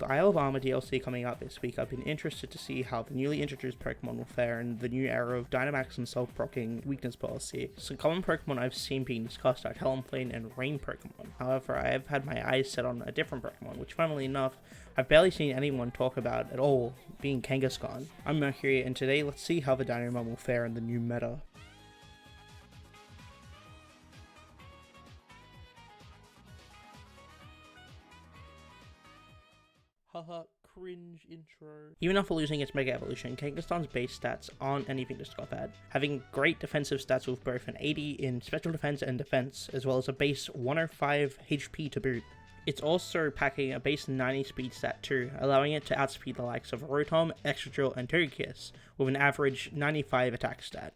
the Isle of Armor DLC coming out this week, I've been interested to see how the newly introduced Pokemon will fare in the new era of Dynamax and self-proccing weakness policy. Some common Pokemon I've seen being discussed are Talonflame and Rain Pokemon. However, I have had my eyes set on a different Pokemon, which funnily enough, I've barely seen anyone talk about at all, being Kangaskhan. I'm Mercury, and today let's see how the Dynamon will fare in the new meta. Haha, cringe intro. Even after losing its Mega Evolution, Kangaskhan's base stats aren't anything to scoff at, having great defensive stats with both an 80 in special defense and defense, as well as a base 105 HP to boot. It's also packing a base 90 speed stat too, allowing it to outspeed the likes of Rotom, Excadrill, and Togekiss, with an average 95 attack stat.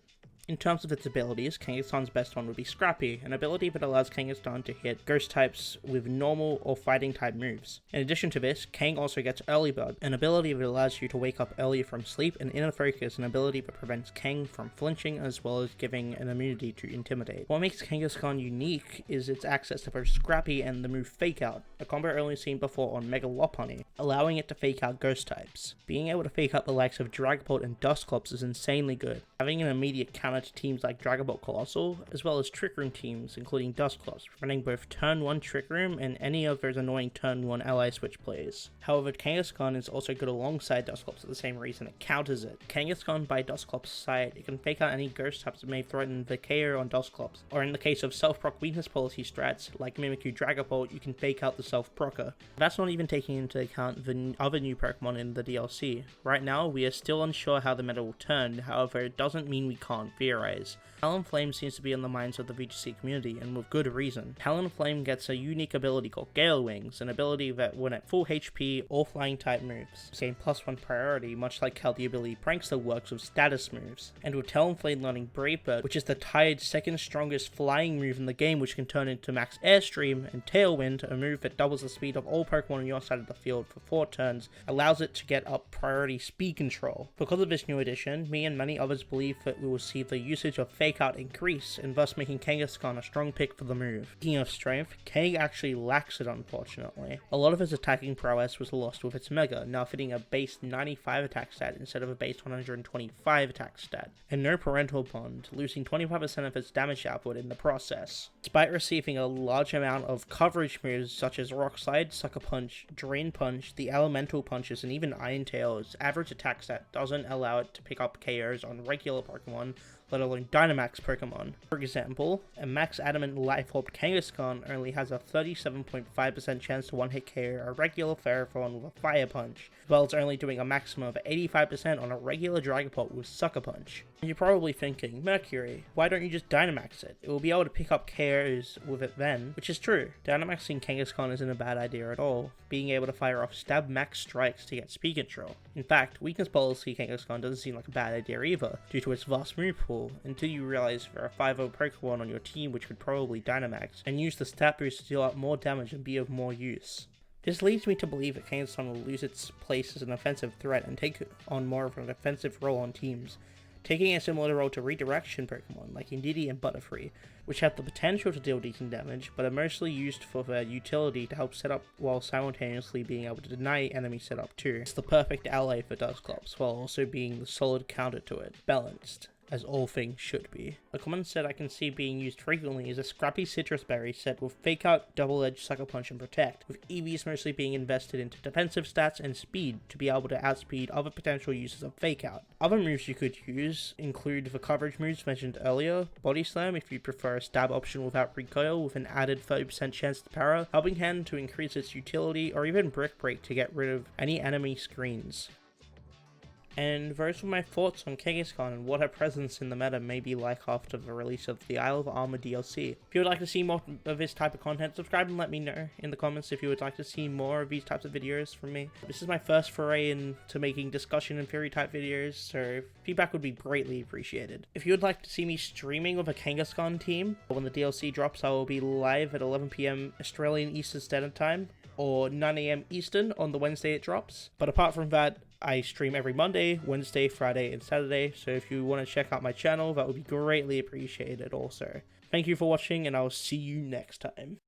In terms of its abilities, Kangaskhan's best one would be Scrappy, an ability that allows Kangaskhan to hit ghost types with normal or fighting type moves. In addition to this, Kang also gets Early Bird, an ability that allows you to wake up earlier from sleep, and Inner Focus, an ability that prevents Kang from flinching as well as giving an immunity to Intimidate. What makes Kangaskhan unique is its access to both Scrappy and the move Fake Out, a combo only seen before on Mega Lopunny, allowing it to fake out ghost types. Being able to fake out the likes of Dragapult and Dusclops is insanely good, having an immediate counter to teams like Dragapult Colossal, as well as Trick Room teams including Dusclops, preventing both turn 1 Trick Room and any of those annoying turn 1 ally switch plays. However, Kangaskhan is also good alongside Dusclops for the same reason it counters it. Kangaskhan by Dusclops' side, it can fake out any ghost types that may threaten the KO on Dusclops, or in the case of self-proc weakness policy strats like Mimikyu Dragapult, you can fake out the self-procker. That's not even taking into account the other new Pokemon in the DLC. Right now, we are still unsure how the meta will turn, however it doesn't mean we can't theorize. Talonflame seems to be on the minds of the VGC community, and with good reason. Talonflame gets a unique ability called Gale Wings, an ability that when at full HP, all flying type moves gain +1 priority, much like how the ability Prankster works with status moves. And with Talonflame learning Brave Bird, which is the tied second strongest flying move in the game, which can turn into Max Airstream, and Tailwind, a move that doubles the speed of all Pokemon on your side of the field for 4 turns, allows it to get up priority speed control. Because of this new addition, me and many others believe that we will see the usage of Fake Out increase, and thus making Kangaskhan a strong pick for the move. Speaking of strength, Kang actually lacks it unfortunately. A lot of his attacking prowess was lost with its Mega, now fitting a base 95 attack stat instead of a base 125 attack stat, and no Parental Bond, losing 25% of its damage output in the process. Despite receiving a large amount of coverage moves such as Rock Slide, Sucker Punch, Drain Punch, the Elemental Punches, and even Iron Tail, its average attack stat doesn't allow it to pick up KOs on regular Pokemon, let alone Dynamax Pokemon. For example, a Max Adamant Life Orb Kangaskhan only has a 37.5% chance to one-hit KO a regular Ferrothorn with a Fire Punch, while it's only doing a maximum of 85% on a regular Dragapult with Sucker Punch. And you're probably thinking, Mercury, why don't you just Dynamax it? It will be able to pick up KOs with it then, which is true. Dynamaxing Kangaskhan isn't a bad idea at all, being able to fire off stab max strikes to get speed control. In fact, weakness policy Kangaskhan doesn't seem like a bad idea either, due to its vast move pool, until you realize there are 5-0 Pokemon on your team which could probably Dynamax, and use the stat boost to deal out more damage and be of more use. This leads me to believe that Kangaskhan will lose its place as an offensive threat and take on more of an offensive role on teams, taking a similar role to redirection Pokemon like Indeedee and Butterfree, which have the potential to deal decent damage, but are mostly used for their utility to help set up while simultaneously being able to deny enemy setup too. It's the perfect ally for Dusclops, while also being the solid counter to it, balanced, as all things should be. A common set I can see being used frequently is a Scrappy Citrus Berry set with Fake Out, Double Edge, Sucker Punch, and Protect, with EVs mostly being invested into defensive stats and speed to be able to outspeed other potential uses of Fake Out. Other moves you could use include the coverage moves mentioned earlier, Body Slam if you prefer a stab option without recoil with an added 30% chance to para, Helping Hand to increase its utility, or even Brick Break to get rid of any enemy screens. And those were my thoughts on Kangaskhan and what her presence in the meta may be like after the release of the Isle of Armor DLC. If you would like to see more of this type of content, subscribe and let me know in the comments if you would like to see more of these types of videos from me. This is my first foray into making discussion and theory type videos, so feedback would be greatly appreciated. If you would like to see me streaming with a Kangaskhan team, when the DLC drops I will be live at 11 PM Australian Eastern Standard Time, or 9 AM Eastern on the Wednesday it drops. But apart from that, I stream every Monday, Wednesday, Friday, and Saturday, so if you want to check out my channel, that would be greatly appreciated also. Thank you for watching, and I'll see you next time.